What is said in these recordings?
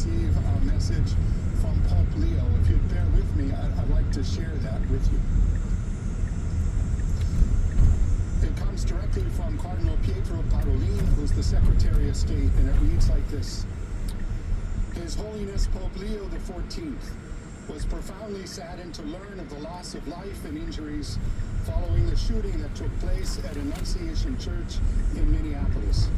receive a message from Pope Leo. If you'd bear with me, I'd like to share that with you. It comes directly from Cardinal Pietro Parolin, who's the Secretary of State, and it reads like this. His Holiness Pope Leo XIV was profoundly saddened to learn of the loss of life and injuries following the shooting that took place at Annunciation Church in Minneapolis.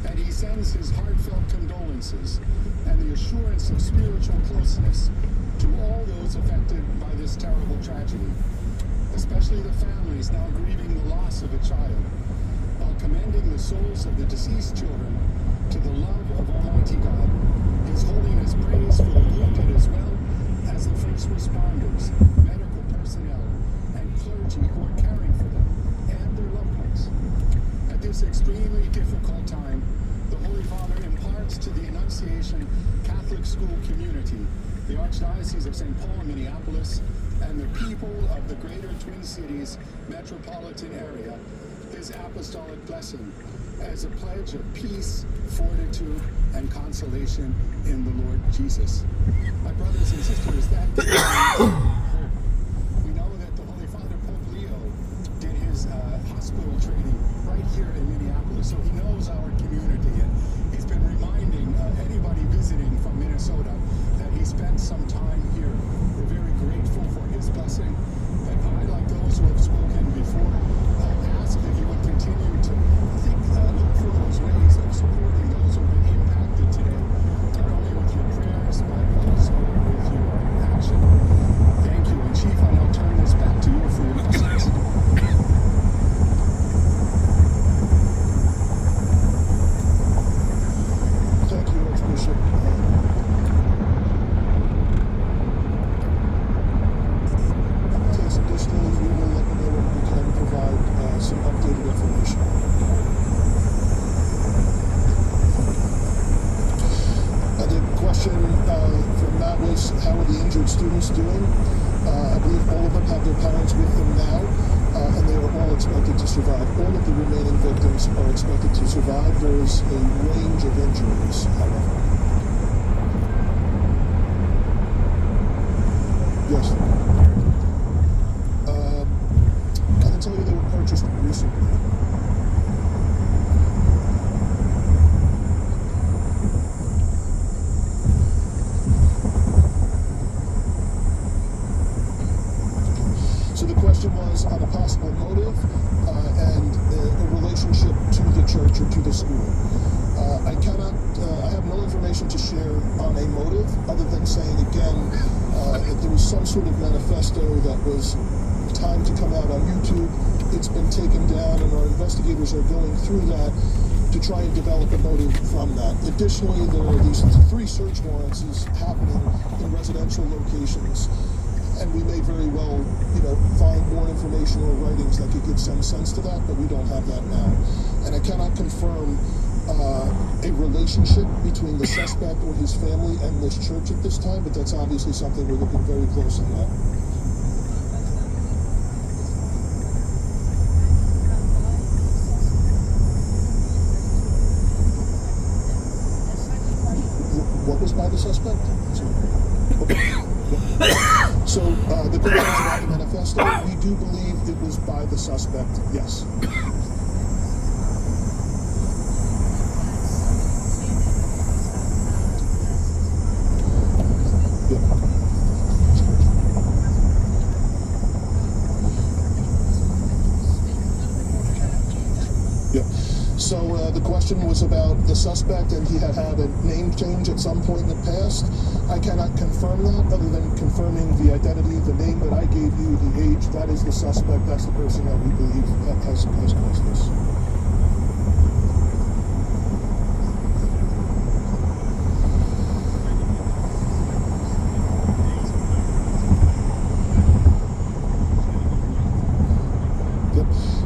And he sends his heartfelt condolences and the assurance of spiritual closeness to all those affected by this terrible tragedy, especially the families now grieving the loss of a child, while commending the souls of the deceased children to the love of Almighty God. His Holiness prays for the wounded as well as the first responders, medical personnel, and clergy who are caring for them and their loved ones. At this extremely difficult time, the Holy Father imparts to the Annunciation Catholic school community, the Archdiocese of St. Paul, Minneapolis, and the people of the greater Twin Cities metropolitan area his apostolic blessing as a pledge of peace, fortitude, and consolation in the Lord Jesus. My brothers and sisters, that we know that the Holy Father Pope Leo did his hospital training right here in Minneapolis, so he knows our community, and he's been reminding anybody visiting from Minnesota that he spent some time here. We're very grateful for his blessing, and I, like those who have spoken before, ask that you would continue to look for those ways of supporting those who have been impacted today, not only with your prayers, but also with your action. Thank you. And Chief, I now turn this back to you for your blessings. Thank you, Archbishop. Additionally, we will let you know when we can provide some updated information. The question from Matt was, how are the injured students doing? I believe all of them have their parents with them now, and they are all expected to survive. All of the remaining victims are expected to survive. There is a range of injuries, however. Yes. I can tell you they were purchased recently. So the question was on a possible motive and a relationship to the church or to the school. I have no information to share on a motive other than saying again that there was some sort of manifesto that was timed to come out on YouTube. It's been taken down, and our investigators are going through that to try and develop a motive from that. Additionally, there are these 3 search warrants happening in residential locations, and we may very well, find more information or writings that could give some sense to that, but we don't have that now. And I cannot confirm a relationship between the suspect or his family and this church at this time, but that's obviously something we're looking very closely at. What was by the suspect? So the question is about the manifesto. We do believe it was by the suspect, yes. So the question was about the suspect, and he had a name change at some point in the past. I cannot confirm that, other than confirming the identity, the name that I gave you, the age. That is the suspect. That's the person that we believe has caused this.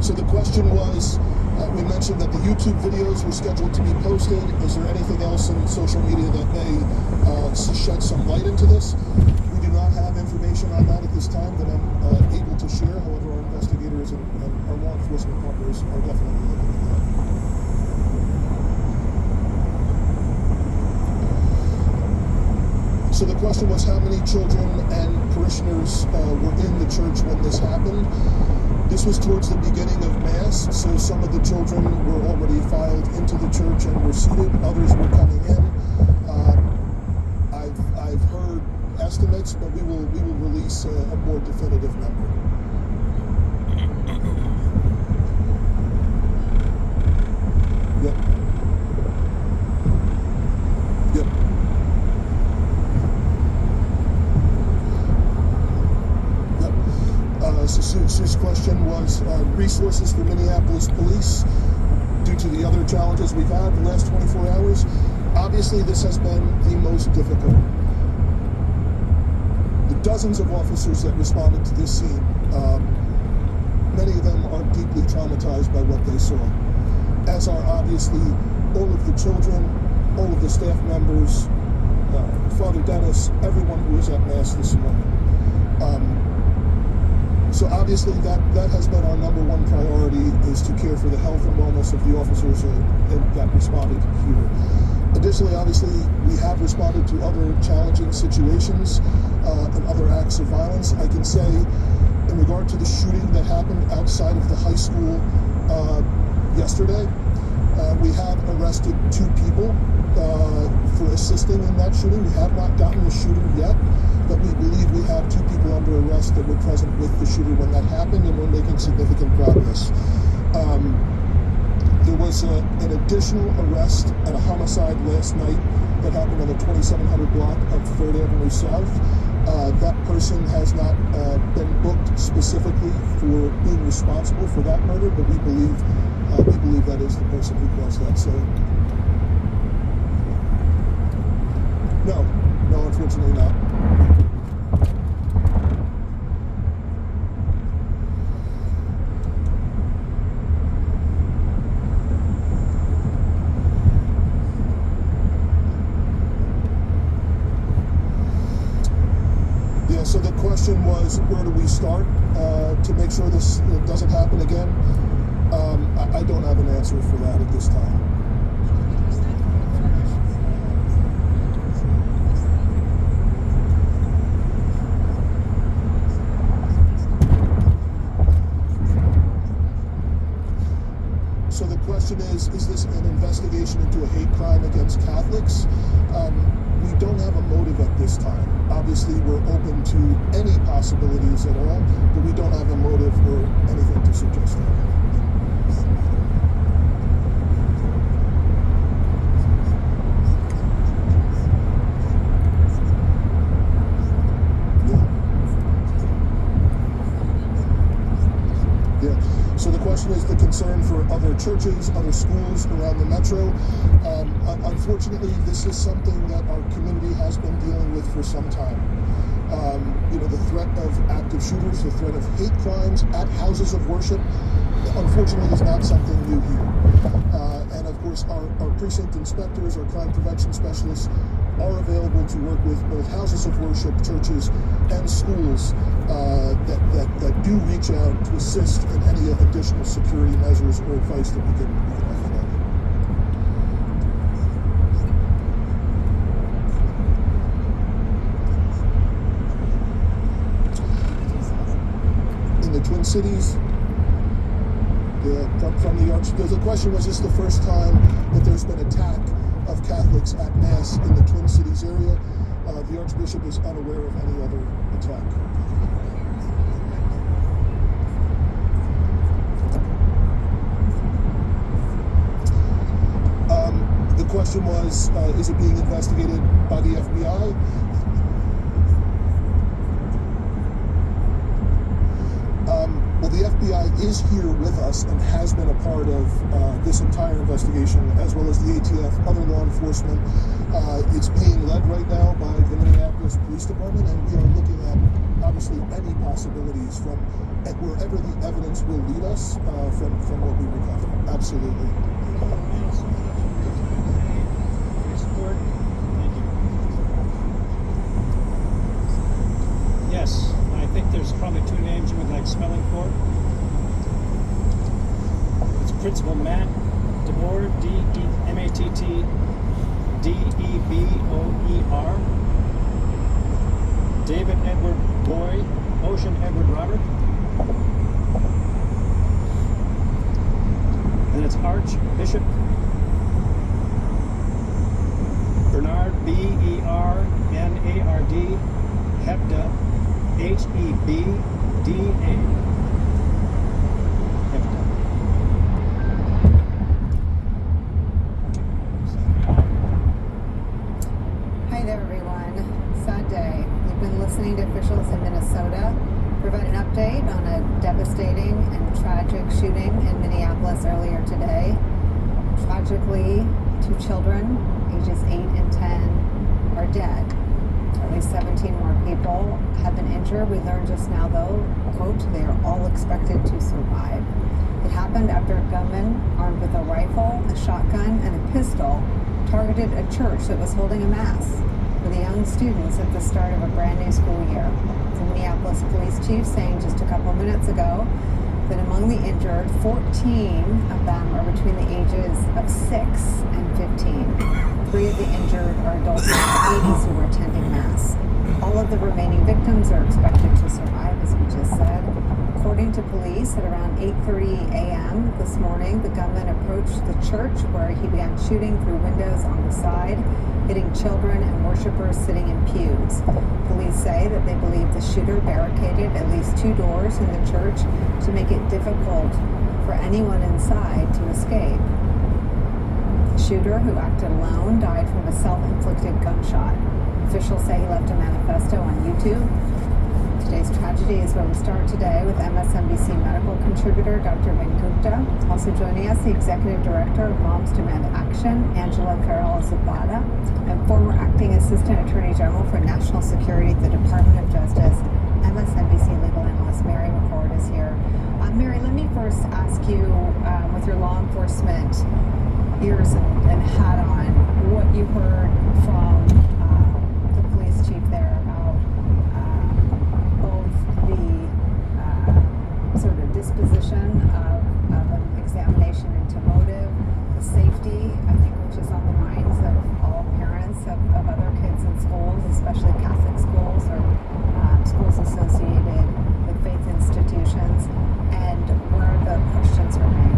So the question was, we mentioned that the YouTube videos were scheduled to be posted. Is there anything else in social media that may shed some light into this? We do not have information on that at this time that I'm able to share. However, our investigators and our law enforcement partners are definitely looking at that. So the question was how many children and parishioners were in the church when this happened. This was towards the beginning of Mass, so some of the children were already filed into the church and were seated. Others were coming in. I've heard estimates, but we will release a more definitive number. Yep. Yep. So Sue's question was resources for Minneapolis police due to the other challenges we've had the last 24 hours. Obviously, this has been the most difficult. The dozens of officers that responded to this scene, many of them are deeply traumatized by what they saw, as are obviously all of the children, all of the staff members, Father Dennis, everyone who was at Mass this morning. So obviously that has been our number one priority, is to care for the health and wellness of the officers that responded here. Additionally, obviously, we have responded to other challenging situations and other acts of violence. I can say, in regard to the shooting that happened outside of the high school yesterday, we have arrested 2 people for assisting in that shooting. We have not gotten the shooter yet, but we believe we have 2 people under arrest that were present with the shooter when that happened, and we're making significant progress. There was an additional arrest at a homicide last night that happened on the 2700 block of 3rd Avenue South. That person has not been booked specifically for being responsible for that murder, but we believe that is the person who caused that. So, no, unfortunately not. So the question was, where do we start to make sure this doesn't happen again? I don't have an answer for that at this time. So the question is this an investigation into a hate crime against Catholics? We don't have a motive at this time. Obviously, we're open to any possibilities at all, but we don't have a motive or anything to suggest that. So the question is the concern for other churches, other schools around the metro. Unfortunately, this is something that our community has been dealing with for some time. The threat of active shooters, the threat of hate crimes at houses of worship, unfortunately is not something new here. And of course, our precinct inspectors, our crime prevention specialists are available to work with both houses of worship, churches, and schools that do reach out to assist in any additional security measures or advice that we can offer them. In the Twin Cities, from the Archbishop, the question was, is this the first time that there's been attack of Catholics at Mass in the Twin Cities area? The Archbishop is unaware of any other attack. The question was, is it being investigated by the FBI? Well, the FBI is here with us and has been a part of this entire investigation, as well as the ATF, other law enforcement. It's being led right now by the Minneapolis Police Department, and we are looking at, obviously, any possibilities from wherever the evidence will lead us from what we recover. Absolutely. Yes, I think there's probably 2 names you would like spelling for. It's Principal Matt DeBoer, D-E-M-A-T-T-D-E-B-O-E-R, David Edward Boyd, Ocean Edward Robert. And it's Archbishop Bernard, B-E-R-N-A-R-D, Hebda, H-E-B-D-A. Hebda. Hi there, everyone. Sad day. You've been listening to officials in Minnesota provide an update on a devastating and tragic shooting in Minneapolis earlier today. Tragically, 2 children, ages 8 and 10, are dead. At least 17 more people have been injured. We learned just now, though, quote, they are all expected to survive. It happened after a gunman armed with a rifle, a shotgun, and a pistol targeted a church that was holding a mass for the young students at the start of a brand new school year. The Minneapolis police chief saying just a couple minutes ago that among the injured, 14 of them are between the ages of 6 and 15. 3 of the injured are adults in their 80s who were attending mass. All of the remaining victims are expected to survive, as we just said. According to police, at around 8:30 a.m. this morning, the gunman approached the church where he began shooting through windows on the side, hitting children and worshipers sitting in pews. Police say that they believe the shooter barricaded at least 2 doors in the church to make it difficult for anyone inside to escape. The shooter, who acted alone, died from a self-inflicted gunshot. Officials say he left a manifesto on YouTube. Today's tragedy is where we start today with MSNBC medical contributor Dr. Ben Gupta. Also joining us, the executive director of Moms Demand Action, Angela Carol Zapata, and former acting assistant attorney general for national security at the Department of Justice, MSNBC legal analyst Mary McCord is here. Mary, let me first ask you, with your law enforcement ears and hat on, what you heard from the police chief there about both the sort of disposition of an examination into motive, the safety, I think, which is on the minds of all parents of other kids in schools, especially Catholic schools or schools associated with faith institutions, and where the questions remain.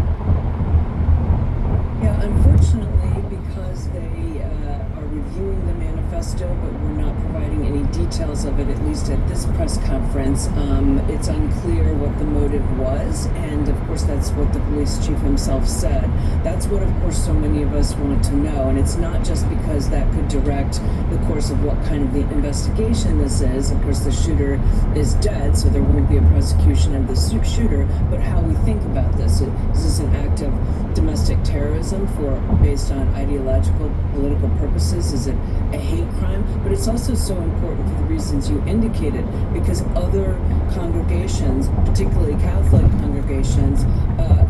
Yeah, unfortunately, because they are reviewing the manifesto, but we're not providing any details of it, at least at this press conference, it's unclear what the motive was, and of course that's what the police chief himself said. That's what, of course, so many of us want to know, and it's not just because that could direct the course of what kind of the investigation this is. Of course, the shooter is dead, so there won't be a prosecution of the shooter, but how we think about this. Is this an act of domestic terrorism based on ideological, political purposes? Is it a hate crime? But it's also so important for the reasons you indicated, because other congregations, particularly Catholic congregations,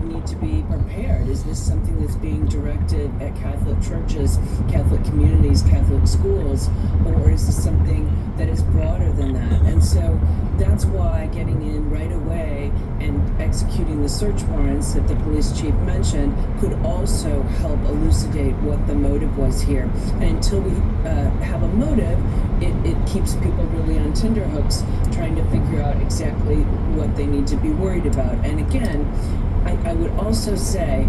need to be prepared. Is this something that's being directed at Catholic churches, Catholic communities, Catholic schools, or is this something that is broader than that? And so that's why getting in right away and executing the search warrants that the police chief mentioned could also help elucidate what the motive was here. And until we have a motive, it keeps people really on tenterhooks trying to figure out exactly what they need to be worried about. And again, I would also say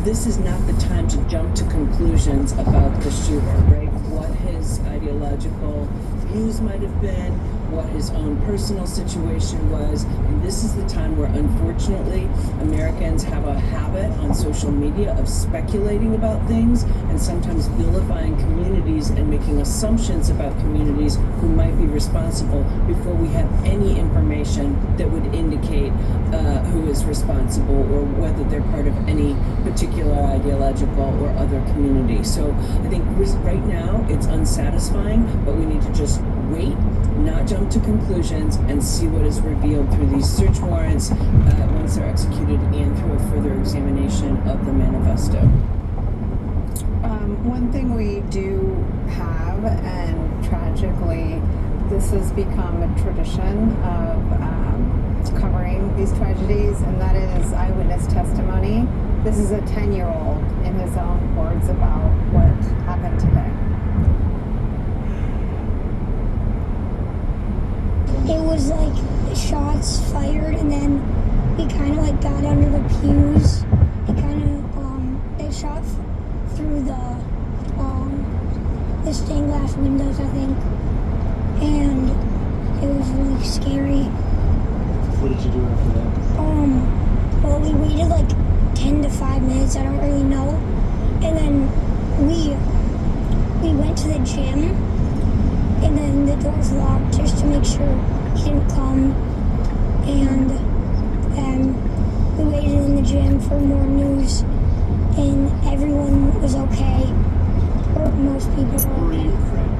this is not the time to jump to conclusions about the shooter, right? What his ideological views might have been, what his own personal situation was. And this is the time where, unfortunately, Americans have a habit on social media of speculating about things and sometimes vilifying communities and making assumptions about communities who might be responsible before we have any information that would indicate who is responsible or whether they're part of any particular ideological or other community. So I think right now it's unsatisfying, but we need to just wait, not jump to conclusions, and see what is revealed through these search warrants once they're executed and through a further examination of the manifesto. One thing we do have, and tragically this has become a tradition of covering these tragedies, and that is eyewitness testimony. This is a 10-year-old in his own words about what happened today. it was like shots fired, and then we kind of like got under the pews. It kind of they shot through the stained glass windows, I think, and it was really scary. What did you do after that? Well, we waited like 10 to 5 minutes. I don't really know, and then we went to the gym, and then the doors locked just to make sure he didn't come, and then we waited in the gym for more news, and everyone was okay, or most people Who were were okay. your friend?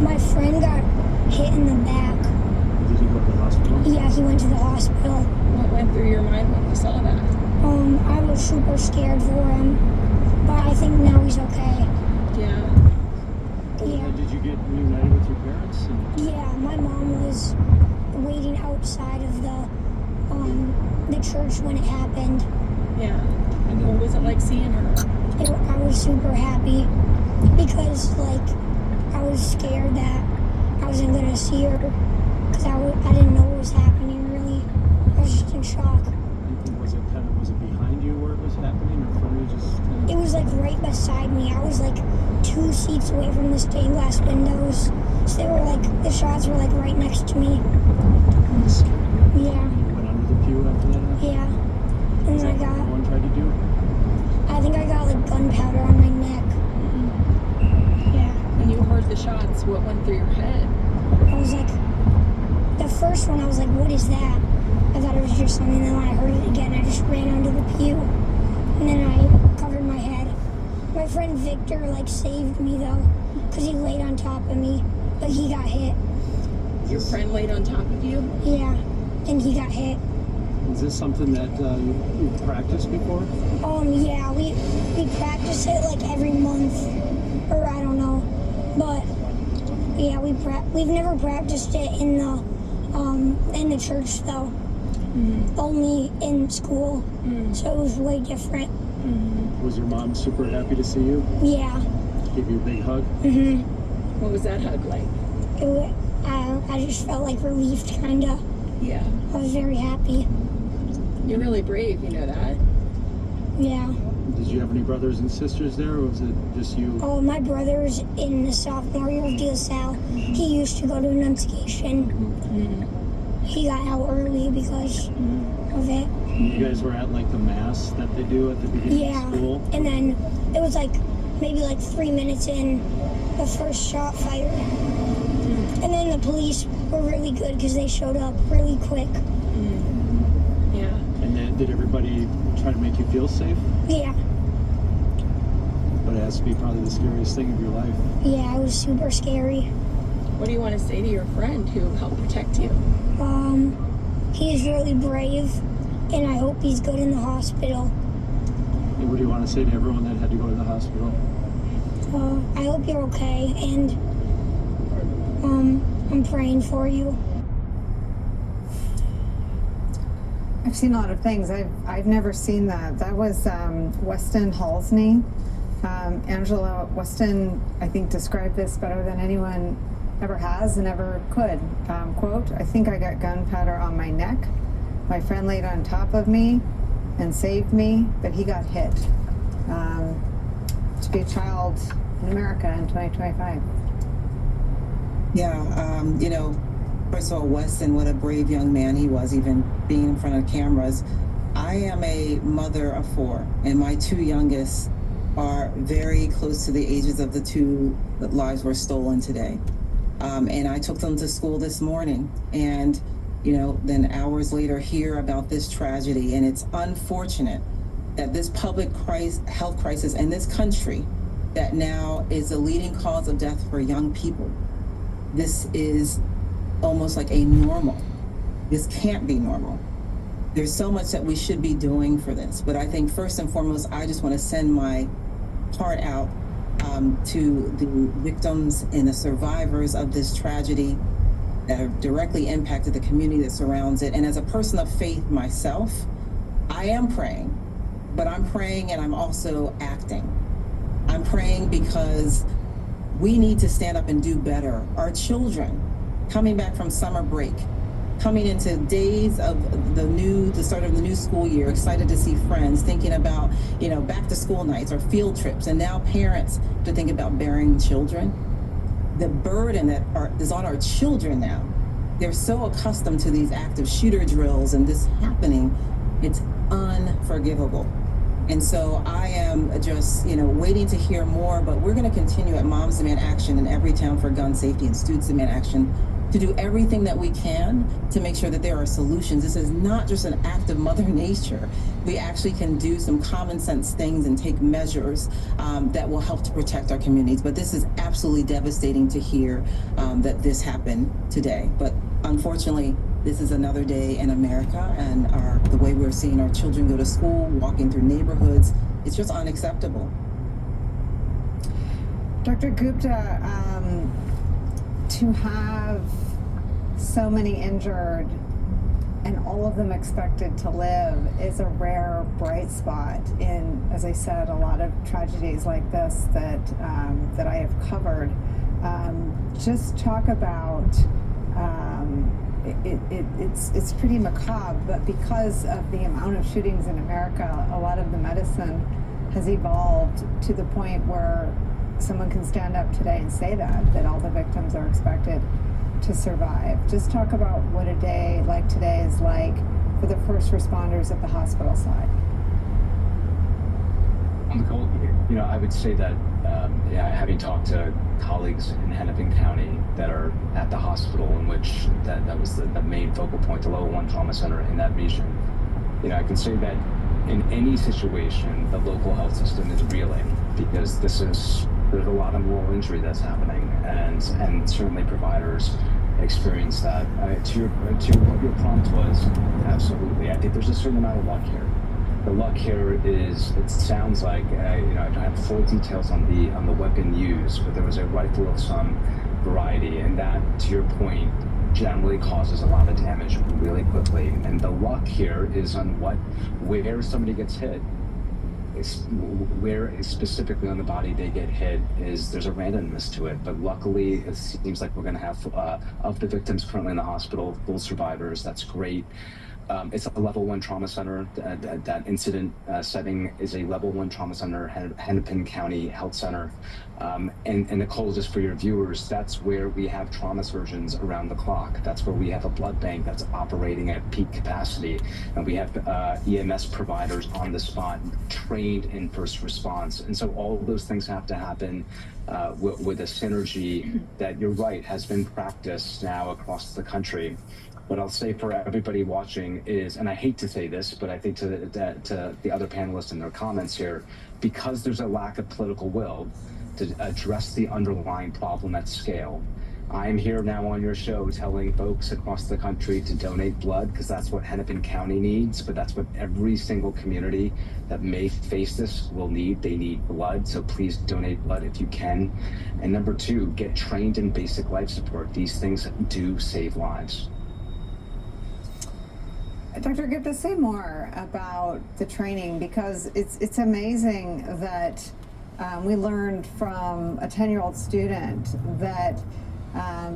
My friend got hit in the back. Did he go to the hospital? Yeah, he went to the hospital. What went through your mind when you saw that? I was super scared for him, but I think now he's okay. Yeah. Yeah. Did you get reunited with your parents? Yeah, my mom was waiting outside of the church when it happened. Yeah. What was it like seeing her? I was super happy because, like, I was scared that I wasn't gonna see her because I didn't know what was happening, really. I was just in shock. Was it behind you where it was happening, or in front of you? Just It was like right beside me. I was like 2 seats away from the stained glass windows. So they were like, the shots were like right next to me. Yeah, You went under the pew after that? yeah. And Is then that what everyone tried to do? I think I got like gunpowder on my neck. Yeah. When you heard the shots, what went through your head? I was like, the first one I was like, what is that? I thought it was just something, and then when I heard it again, I just ran under the pew. And then I covered my head. My friend Victor like saved me though, because he laid on top of me, but he got hit. Your friend laid on top of you? Yeah, and he got hit. Is this something that you've practiced before? Yeah, we practice it like every month, or I don't know, but yeah, we've never practiced it in the church though. Only in school, so it was way different. Was your mom super happy to see you? Yeah. Give you a big hug? What was that hug like? I just felt like relieved, kinda. Yeah. I was very happy. You're really brave, you know that? Yeah. Did you have any brothers and sisters there, or was it just you? Oh, my brother's in the sophomore year of De La Salle. He used to go to Annunciation. He got out early because of it. You guys were at like the mass that they do at the beginning Yeah. of school? And then it was like maybe like 3 minutes in, the first shot fired. And then the police were really good because they showed up really quick. Yeah. And then did everybody try to make you feel safe? Yeah. But it has to be probably the scariest thing of your life. Yeah, it was super scary. What do you want to say to your friend who helped protect you? He's really brave, and I hope he's good in the hospital. And what do you want to say to everyone that had to go to the hospital? I hope you're okay, and I'm praying for you. I've seen a lot of things. I've never seen that. That was Weston Halsney. Angela Weston, I think, described this better than anyone ever has and ever could. Quote, I think I got gunpowder on my neck. My friend laid on top of me and saved me, but he got hit. To be a child in America in 2025. Yeah, first of all, Weston, what a brave young man he was, even being in front of cameras. I am a mother of 4, and my 2 youngest are very close to the ages of the 2 that lives were stolen today. And I took them to school this morning, and, then hours later hear about this tragedy. And it's unfortunate that this public health crisis in this country that now is the leading cause of death for young people. This is almost like a normal. This can't be normal. There's so much that we should be doing for this. But I think first and foremost, I just want to send my heart out to the victims and the survivors of this tragedy that have directly impacted the community that surrounds it. And as a person of faith myself, I am praying, but I'm praying and I'm also acting. I'm praying because we need to stand up and do better. Our children coming back from summer break, coming into days of the start of the new school year, excited to see friends, thinking about, back to school nights or field trips, and now parents to think about bearing children. The burden that is on our children now. They're so accustomed to these active shooter drills and this happening, it's unforgivable. And so I am just, waiting to hear more, but we're going to continue at Moms Demand Action in every town for gun safety and Students Demand Action to do everything that we can to make sure that there are solutions. This is not just an act of Mother Nature. We actually can do some common sense things and take measures that will help to protect our communities. But this is absolutely devastating to hear that this happened today. But unfortunately, this is another day in America, and the way we're seeing our children go to school, walking through neighborhoods, it's just unacceptable. Dr. Gupta, to have so many injured and all of them expected to live is a rare bright spot in, as I said, a lot of tragedies like this that I have covered. Just talk about it's pretty macabre, but because of the amount of shootings in America, a lot of the medicine has evolved to the point where someone can stand up today and say that all the victims are expected to survive. Just talk about what a day like today is like for the first responders at the hospital side. Nicole, I would say that having talked to colleagues in Hennepin County that are at the hospital, in which that was the main focal point, the level 1 trauma center in that region, I can say that in any situation, the local health system is reeling, because there's a lot of moral injury that's happening, and certainly providers experience that. To what your prompt was, absolutely. I think there's a certain amount of luck here. The luck here is, it sounds like, I don't have full details on the weapon used, but there was a rifle of some variety, and that, to your point, generally causes a lot of damage really quickly. And the luck here is on where somebody gets hit. Where specifically on the body they get hit there's a randomness to it, but luckily it seems like we're going to have of the victims currently in the hospital, full survivors. That's great. It's a level 1 trauma center. That incident setting is a level 1 trauma center, Hennepin County Health Center. And Nicole, just for your viewers, that's where we have trauma surgeons around the clock. That's where we have a blood bank that's operating at peak capacity. And we have EMS providers on the spot, trained in first response. And so all of those things have to happen with a synergy that, you're right, has been practiced now across the country. What I'll say for everybody watching is, and I hate to say this, but I think to the other panelists in their comments here, because there's a lack of political will to address the underlying problem at scale, I'm here now on your show telling folks across the country to donate blood, because that's what Hennepin County needs, but that's what every single community that may face this will need. They need blood, so please donate blood if you can. And number 2, get trained in basic life support. These things do save lives. Dr. Gupta, say more about the training, because it's amazing that we learned from a 10-year-old student that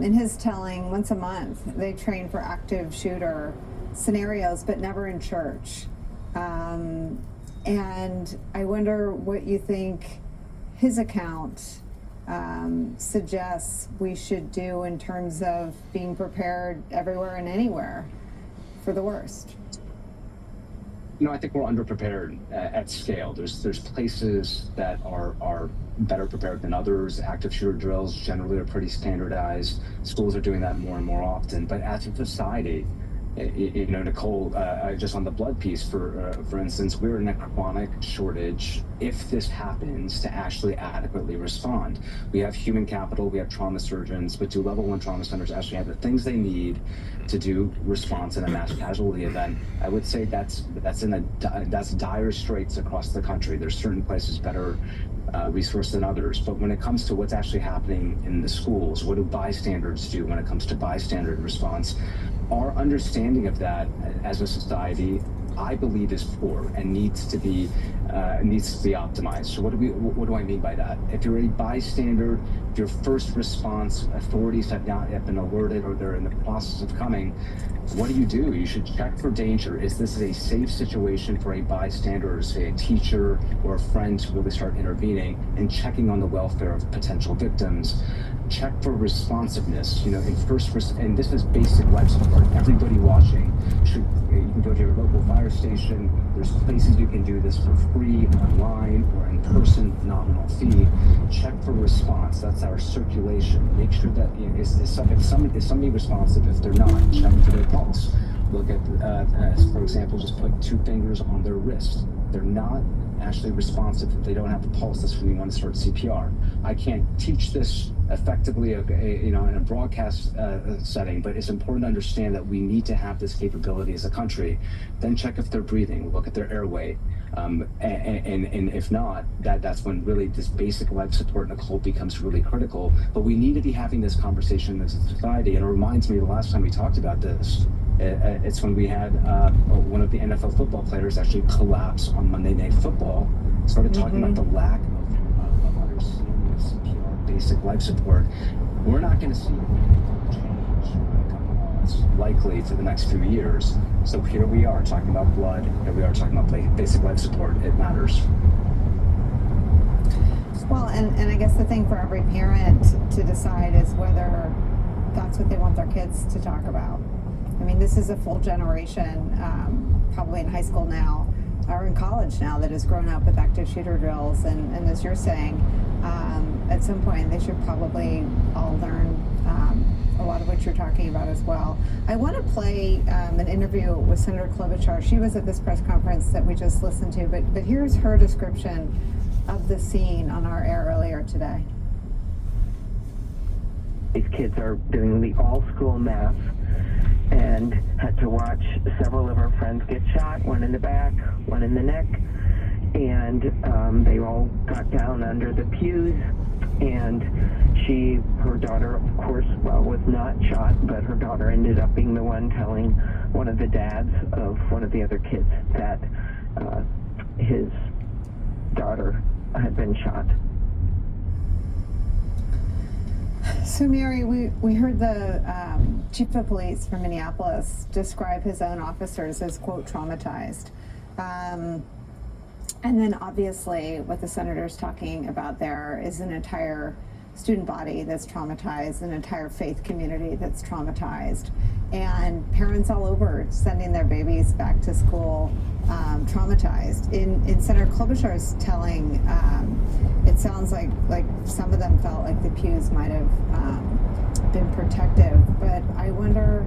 in his telling, once a month they train for active shooter scenarios, but never in church. And I wonder what you think his account suggests we should do in terms of being prepared everywhere and anywhere for the worst. I think we're underprepared at scale. There's places that are better prepared than others. Active shooter drills generally are pretty standardized. Schools are doing that more and more often. But as a society, Nicole, just on the blood piece, for instance, we're in a chronic shortage, if this happens, to actually adequately respond. We have human capital, we have trauma surgeons, but do level 1 trauma centers actually have the things they need to do response in a mass casualty event? I would say that's dire straits across the country. There's certain places better resourced than others, but when it comes to what's actually happening in the schools, what do bystanders do when it comes to bystander response? Our understanding of that as a society, I believe is poor and needs to be optimized. So what do I mean by that? If you're a bystander, if your first response authorities have not yet been alerted or they're in the process of coming, what do? You should check for danger. Is this a safe situation for a bystander or say a teacher or a friend to really start intervening and checking on the welfare of potential victims? Check for responsiveness. You know, and this is basic life support. Everybody watching you can go to your local fire station. There's places you can do this for free, online or in person, nominal fee. Check for response. That's our circulation. Make sure that is somebody responsive. If they're not, check for their pulse. Look at, for example, just put 2 fingers on their wrist. They're not actually responsive if they don't have a pulse. That's when you want to start CPR. I can't teach this effectively, in a broadcast setting, but it's important to understand that we need to have this capability as a country. Then check if they're breathing. Look at their airway, and if not, that's when really this basic life support in a cold becomes really critical. But we need to be having this conversation as a society. And it reminds me, the last time we talked about this, it's when we had one of the NFL football players actually collapse on Monday Night Football, started talking about the lack of understanding of CPR, basic life support. We're not going to see anything change in a couple of months, likely for the next few years. So here we are talking about blood, here we are talking about basic life support. It matters. Well, and I guess the thing for every parent to decide is whether that's what they want their kids to talk about. I mean, this is a full generation, probably in high school now, or in college now, that has grown up with active shooter drills. And as you're saying, at some point they should probably all learn a lot of what you're talking about as well. I want to play an interview with Senator Klobuchar. She was at this press conference that we just listened to, but here's her description of the scene on our air earlier today. These kids are doing the all-school mass and had to watch several of our friends get shot, one in the back, one in the neck, and they all got down under the pews, and her daughter, of course, was not shot, but her daughter ended up being the one telling one of the dads of one of the other kids that his daughter had been shot. So, Mary, we heard the chief of police from Minneapolis describe his own officers as, quote, traumatized. And then, obviously, what the senator's talking about there is an entire student body that's traumatized, an entire faith community that's traumatized, and parents all over sending their babies back to school traumatized. In Senator Klobuchar's telling, it sounds like some of them felt like the pews might have been protective, but I wonder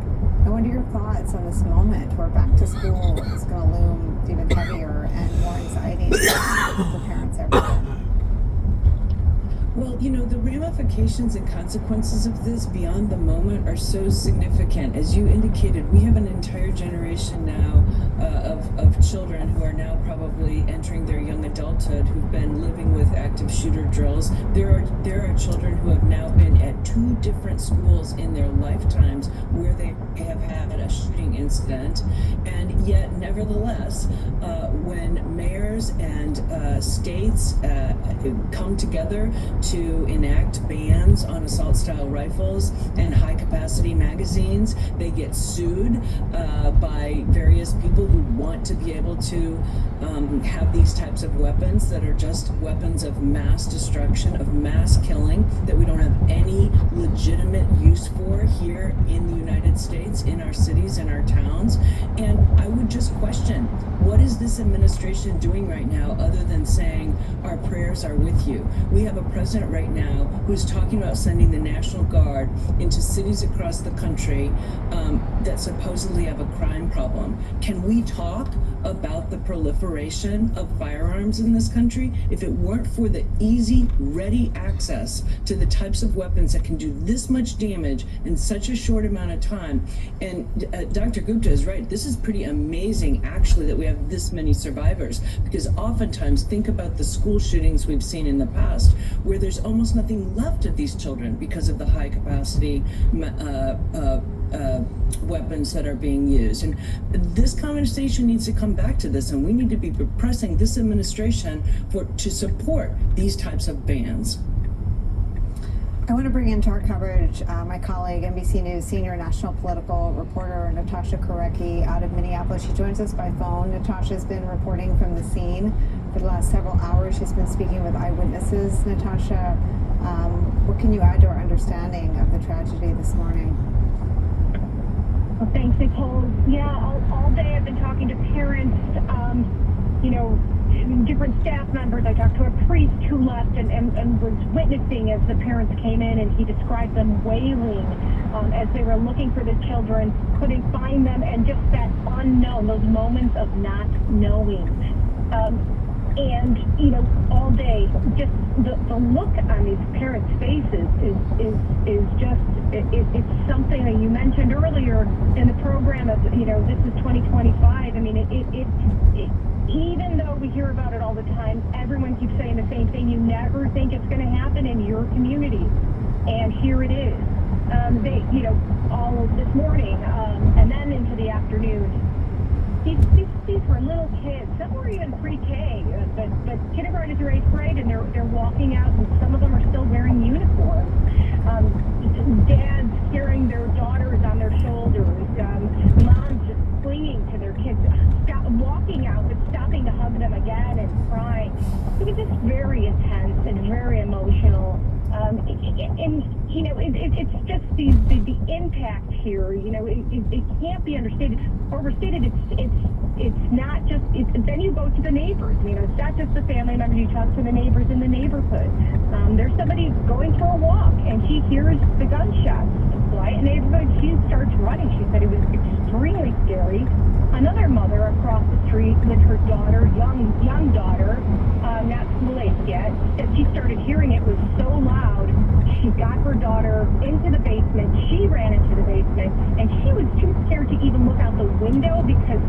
your thoughts on this moment where back to school is going to loom even heavier and more anxiety for parents everywhere. Well, the ramifications and consequences of this beyond the moment are so significant. As you indicated, we have an entire generation now of children who are now probably entering their young adulthood who've been living with active shooter drills. There are children who have now been at 2 different schools in their lifetimes where they have had a shooting incident, and yet nevertheless, when mayors and states come together to enact bans on assault-style rifles and high-capacity magazines, they get sued by various people who want to be able to have these types of weapons that are just weapons of mass destruction, of mass killing, that we don't have any legitimate use for here in the United States, in our cities, in our towns. And I would just question, what is this administration doing right now other than saying our prayers are with you? We have a president right now who's talking about sending the National Guard into cities across the country that supposedly have a crime problem. Can we talk about the proliferation of firearms in this country? If it weren't for the easy, ready access to the types of weapons that can do this much damage in such a short amount of time, and Dr. Gupta is right, this is pretty amazing actually that we have this many survivors, because oftentimes think about the school shootings we've seen in the past where there's almost nothing left of these children because of the high capacity weapons that are being used. And this conversation needs to come back to this, and we need to be pressing this administration to support these types of bans. I want to bring into our coverage my colleague, NBC News senior national political reporter Natasha Korecki out of Minneapolis. She joins us by phone. Natasha's been reporting from the scene for the last several hours. She's been speaking with eyewitnesses. Natasha, what can you add to our understanding of the tragedy this morning? Well, thanks, Nicole. Yeah, all day I've been talking to parents, different staff members. I talked to a priest who left and was witnessing as the parents came in, and he described them wailing as they were looking for the children, couldn't find them, and just that unknown, those moments of not knowing. And, all day, just the look on these parents' faces is just, it's something that you mentioned earlier in the program of, this is 2025. I mean, even though we hear about it all the time, everyone keeps saying the same thing. You never think it's going to happen in your community. And here it is. All of this morning, and then into the afternoon, these were little kids. Some were even pre-K, but kindergarten through 8th grade, and they're walking out, and some of them are still wearing uniforms. Dads carrying their daughters on their shoulders. Moms just clinging to their kids, walking out, but stopping to hug them again and crying. It was just very intense and very emotional. It's just the impact here. It can't be overstated. It's not just. Then you go to the neighbors. It's not just the family members. You talk to the neighbors in the neighborhood. There's somebody going for a walk, and she hears the gunshots fly in the neighborhood. She starts running. She said it was extremely scary. Another mother across the street with her daughter, young daughter, not school-aged yet, said she started hearing it was so loud. She got her daughter into the basement. She ran into the basement, and she was too scared to even look out the window because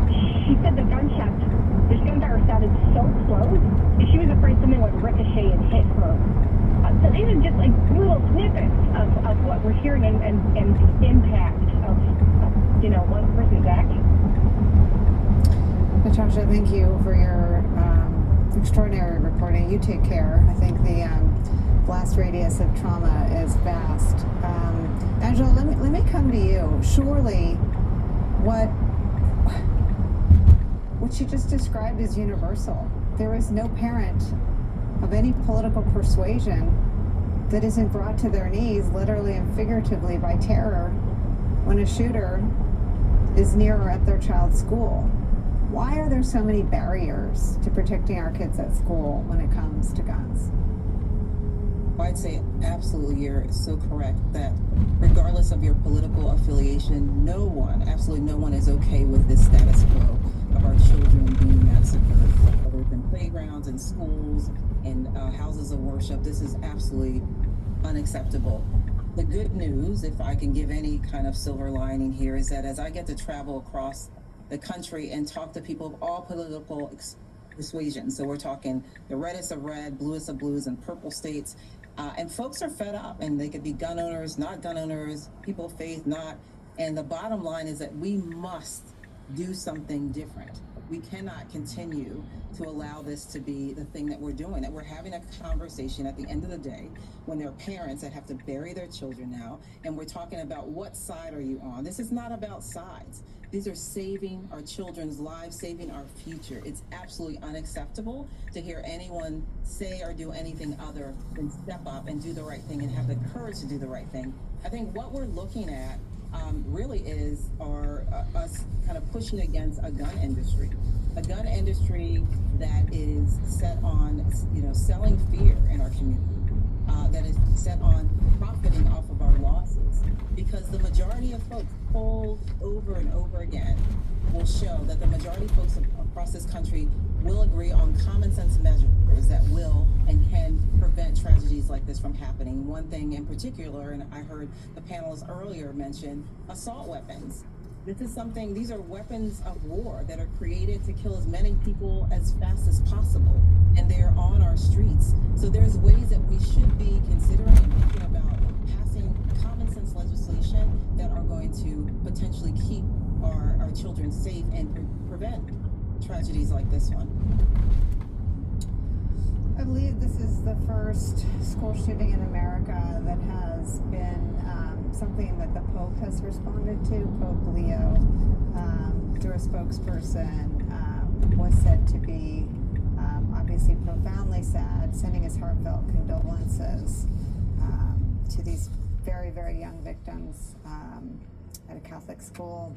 she said the gunfire sounded so close, and she was afraid something would ricochet and hit her. So these are just like little snippets of what we're hearing and the impact of one person's action. Natasha, thank you for your extraordinary reporting. You take care. I think the blast radius of trauma is vast. Angela, let me come to you. Surely, what she just described is universal. There is no parent of any political persuasion that isn't brought to their knees, literally and figuratively, by terror when a shooter is near or at their child's school. Why are there so many barriers to protecting our kids at school when it comes to guns? I'd say absolutely, you're so correct that regardless of your political affiliation, absolutely no one is okay with this status quo of our children being massacred, whether it's in playgrounds, in schools, in houses of worship. This is absolutely unacceptable. The good news, if I can give any kind of silver lining here, is that as I get to travel across the country and talk to people of all political persuasion, so we're talking the reddest of red, bluest of blues, and purple states, and folks are fed up, and they could be gun owners, not gun owners, people of faith, not. And the bottom line is that we must do something different. We cannot continue to allow this to be the thing that we're doing, that we're having a conversation at the end of the day when there are parents that have to bury their children now, and we're talking about what side are you on. This is not about sides. These are saving our children's lives, saving our future. It's absolutely unacceptable to hear anyone say or do anything other than step up and do the right thing and have the courage to do the right thing. I think what we're looking at really is us kind of pushing against a gun industry that is set on, selling fear in our community, that is set on profiting off of our losses, because the majority of folks polled over and over again will show that the majority of folks across this country will agree on common sense measures that will and can prevent tragedies like this from happening. One thing in particular, and I heard the panelists earlier mention assault weapons. These are weapons of war that are created to kill as many people as fast as possible, and they're on our streets. So there's ways that we should be considering and thinking about passing common sense legislation that that are going to potentially keep our children safe and prevent tragedies like this one? I believe this is the first school shooting in America that has been something that the Pope has responded to. Pope Leo, through a spokesperson, was said to be obviously profoundly sad, sending his heartfelt condolences to these very, very young victims at a Catholic school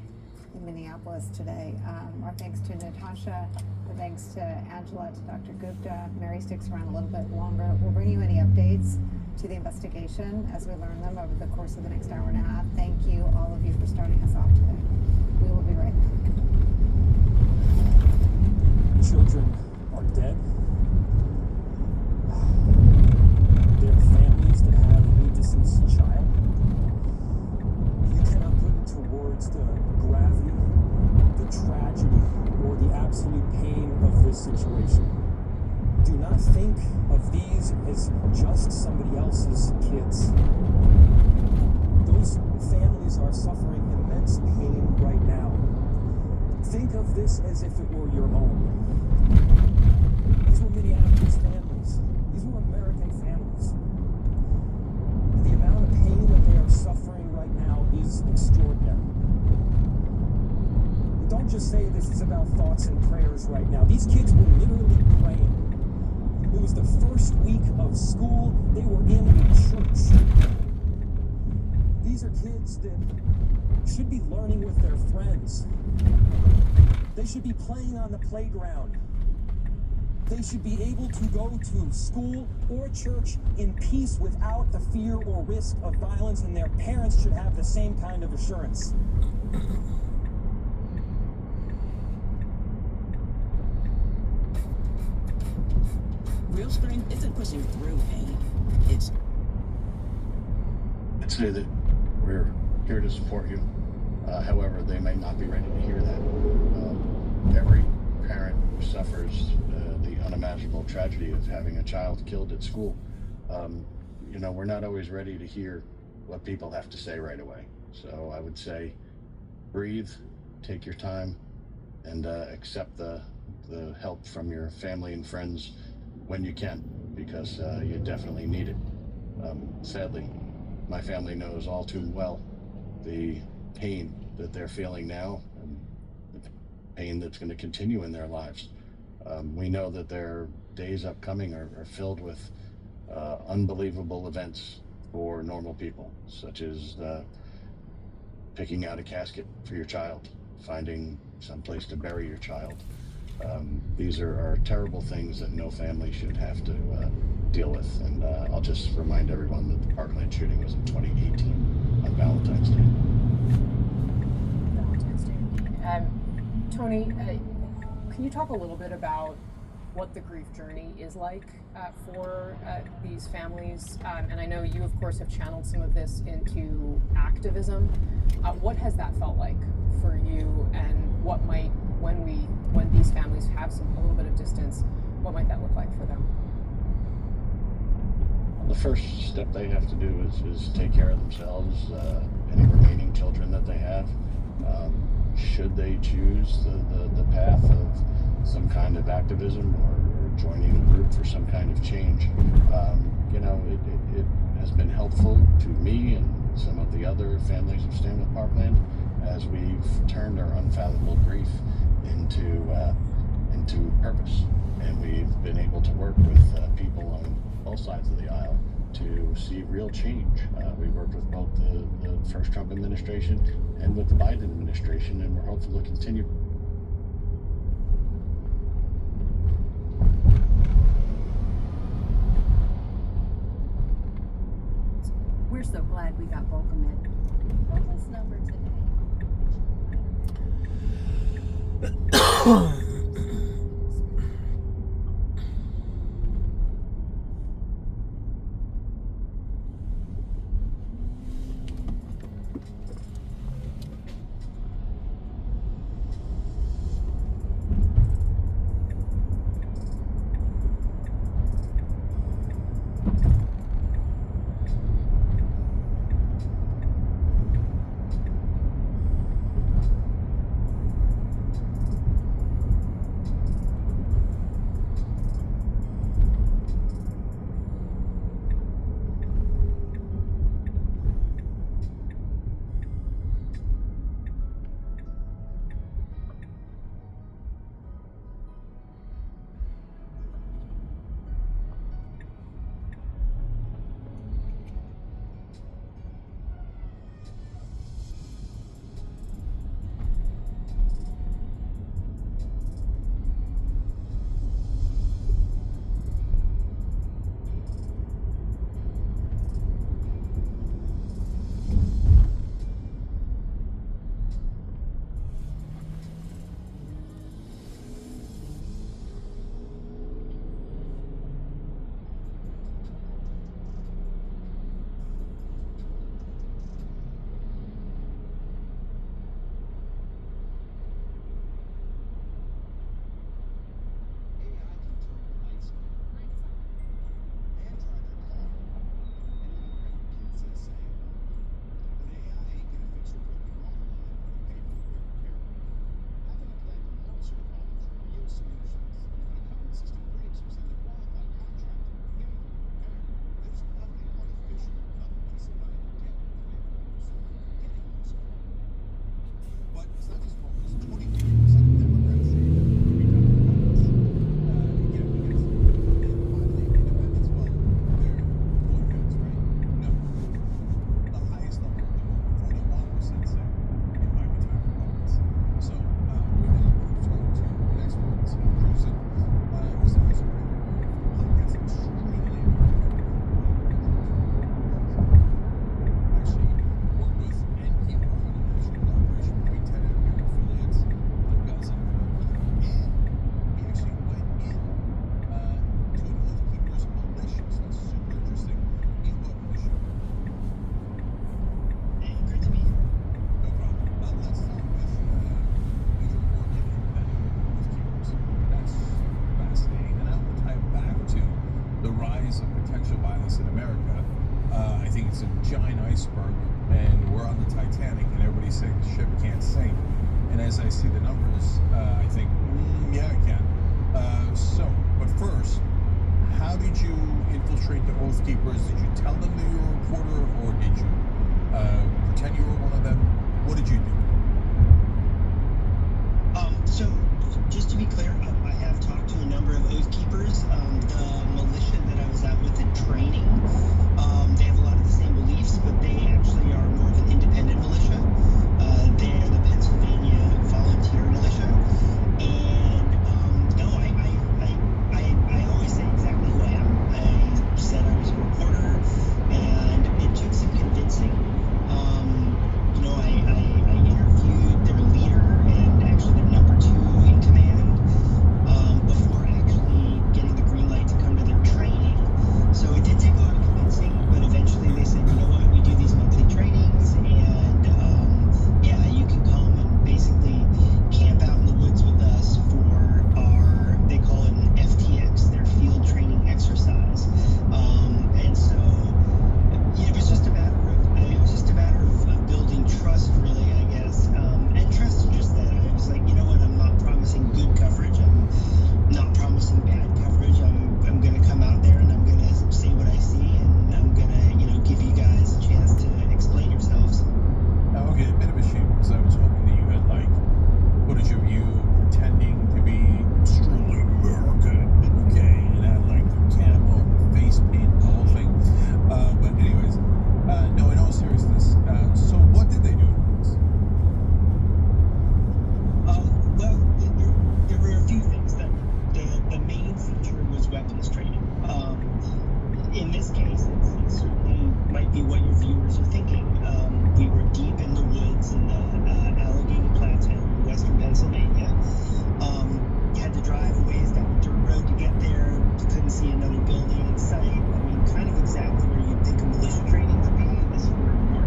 in Minneapolis today. Our thanks to Natasha, our thanks to Angela, to Dr. Gupta. Mary sticks around a little bit longer. We'll bring you any updates to the investigation as we learn them over the course of the next hour and a half. Thank you, all of you, for starting us off today. We will be right back. Children are dead. There are families that have a deceased child. You cannot put into words the gravity, the tragedy, or the absolute pain of this situation. Do not think of these as just somebody else's kids. Those families are suffering immense pain right now. Think of this as if it were your own. These were Minneapolis families. These were American families. The amount of pain that they are suffering right now is extraordinary. Don't just say this is about thoughts and prayers right now. These kids were literally praying. It was the first week of school. They were in a church. These are kids that should be learning with their friends. They should be playing on the playground. They should be able to go to school or church in peace without the fear or risk of violence, and their parents should have the same kind of assurance. Real strength isn't pushing through pain. It's... I'd say that we're here to support you. However, they may not be ready to hear that. Every parent suffers the unimaginable tragedy of having a child killed at school. We're not always ready to hear what people have to say right away. So I would say breathe, take your time, and accept the help from your family and friends when you can, because you definitely need it. Sadly, my family knows all too well the pain that they're feeling now, and the pain that's going to continue in their lives. We know that their days upcoming are filled with unbelievable events for normal people, such as picking out a casket for your child, finding some place to bury your child. These are terrible things that no family should have to deal with. And I'll just remind everyone that the Parkland shooting was in 2018 on Valentine's Day. Tony, can you talk a little bit about what the grief journey is like for these families? And I know you, of course, have channeled some of this into activism. What has that felt like for you, and what might, when these families have a little bit of distance, what might that look like for them? The first step they have to do is take care of themselves, any remaining children that they have. Should they choose the path of some kind of activism or joining a group for some kind of change, it has been helpful to me and some of the other families of Stand With Parkland as we've turned our unfathomable grief into purpose, and we've been able to work with people on both sides of the aisle to see real change. We worked with both the first Trump administration and with the Biden administration, and we're hopeful to continue. We're so glad we got Volcamed. What was number today? I see the numbers, I think, yeah, I can. But first, how did you infiltrate the Oath Keepers? Did you tell them that you were a reporter, or did you pretend you were one of them? What did you do? So, just to be clear, I have talked to a number of Oath Keepers. The militia that I was out with in training, they have a lot of the same beliefs, but they actually are more of an independent militia. They're the Pennsylvania volunteer militia. And no, I always say exactly who I am. I said I was a reporter, and it took some convincing. I interviewed their leader and actually their number two in command before actually getting the green light to come to their training. So it did take a lot of convincing, but eventually they said, you know what, we do these monthly trainings, and yeah, you can come and basically camp out in the woods with us for our, they call it an FTX, their field training exercise. And so it was just a matter of building trust, really, I guess. And trust is just that I was like, you know what, I'm not promising good coverage. I'm not promising bad coverage. I'm going to come out there and I'm going to say what I see, and I'm going to, give you guys a chance to explain yourselves. Okay, a bit of a shame, because I was hoping that you had, footage of you pretending to be extremely American, okay, and had, the camo, face paint, the whole thing. But anyways, no, in all seriousness, so what did they do? Well, there were a few things. The main feature was weapons training. In this case, it certainly might be what your viewers are thinking. We were deep in the woods in the Allegheny Plateau in western Pennsylvania. You had to drive a ways down a dirt road to get there. You couldn't see another building in sight. I mean, kind of exactly where you'd think a militia training would be. This is where we were.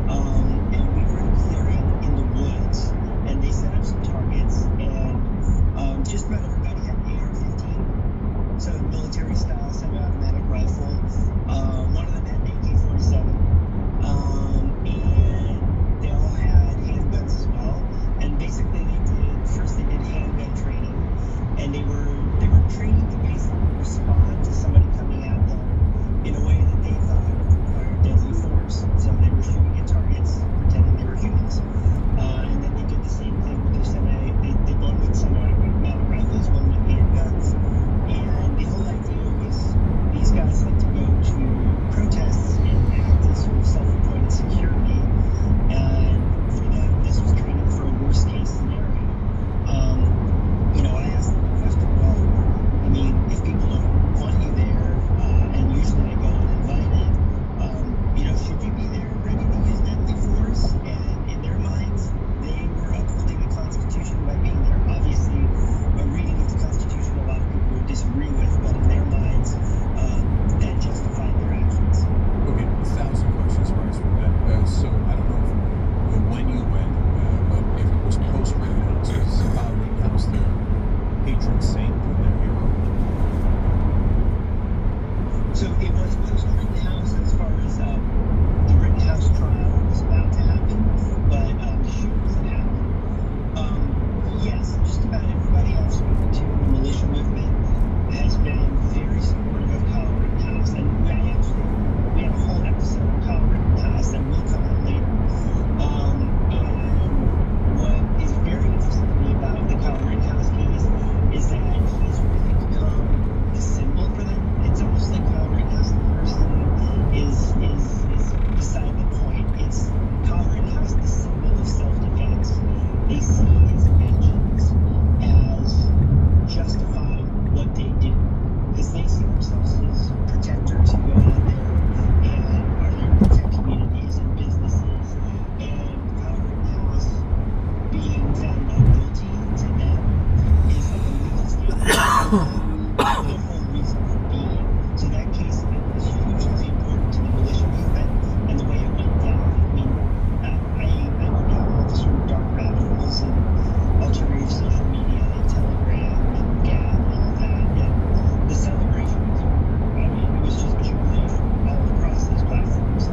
And we were in a clearing in the woods, and they set up some targets, and just about everybody had an AR-15, so military-style semi-automatic rifle. One of them had an AK-47, and they all had handguns as well. And basically, they did handgun training, and they were training to basically respond to somebody coming at them in a way that they thought would require deadly force. So they were shooting at targets, pretending they were humans. And then they did the same thing with their one with semi-automatic rifles, one with handguns. And the whole idea was these guys like to go to protests and act as sort of self-appointed security. And for them, this was training for a worst-case scenario. I asked them the question, well, I mean, if people don't want you there, and usually I go uninvited, should you be there ready to use deadly force? And in their minds, they were upholding the Constitution by being there. Obviously, a reading of the Constitution a lot of people would disagree with, but in their minds, that justified their actions. Okay, 1,000 questions first from that. So I don't know when you went, but if it was post-Rittenhouse, is Rittenhouse their patron saint or their hero? So it was post-Rittenhouse as far as the Rittenhouse trial was about to happen, but the shootings had happened. Yes, just about everybody I've spoken to in the militia movement has been very supportive of Kyle Rittenhouse, and we had a whole episode of Kyle Rittenhouse that will come out later. And what is very interesting to me about the Kyle Rittenhouse case is that he's really become the symbol for them. It's almost like Kyle Rittenhouse, the person, is beside the point. It's Kyle Rittenhouse, the symbol of self-defense. They see his actions as justifying what they do, because they see themselves as protectors who go out there and are there to protect communities and businesses. And Kyle Rittenhouse being found not guilty to them is like a legal standard. The whole reason for being. So that case was hugely important to the militia movement and the way it went down. I mean, I go down all the sort of dark rabbit holes and alternative social media and Telegram and Gab and all that. And the celebration was, it was just jubilee all across those platforms.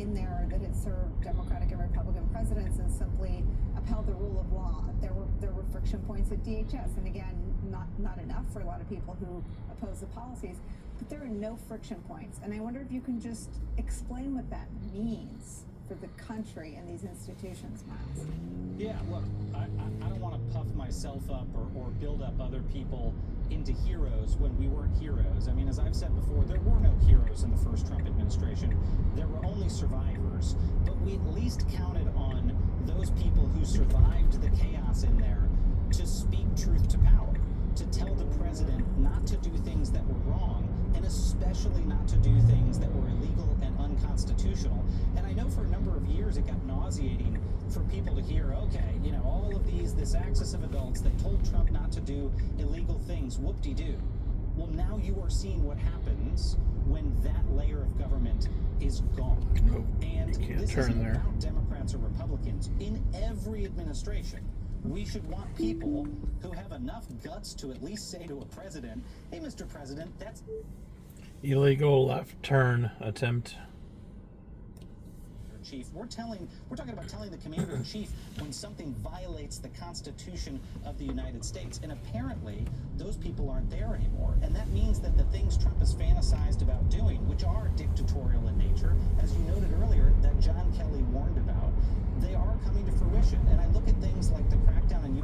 in there that had served Democratic and Republican presidents and simply upheld the rule of law. There were friction points at DHS, and again, not enough for a lot of people who oppose the policies, but there are no friction points. And I wonder if you can just explain what that means for the country and these institutions, Miles. Yeah, look, I don't want to puff myself up or build up other people into heroes when we weren't heroes. I mean, as I've said before, there were no heroes in the first Trump administration. There were only survivors. But we at least counted on those people who survived the chaos in there to speak truth to power, to tell the president not to do things that were wrong, and especially not to do things that were illegal and unconstitutional. And I know for a number of years it got nauseating for people to hear, okay, you know, all of this axis of adults that told Trump not to do illegal things, whoop-de-doo. Well, now you are seeing what happens when that layer of government is gone. Nope, and you can't this turn isn't there. about Democrats or Republicans. In every administration, we should want people who have enough guts to at least say to a president, hey, Mr. President, that's Illegal left turn attempt. Chief. We're talking about telling the commander in chief when something violates the Constitution of the United States. And apparently, those people aren't there anymore. And that means that the things Trump has fantasized about doing, which are dictatorial in nature, as you noted earlier, that John Kelly warned about, they are coming to fruition. And I look at things like the crackdown on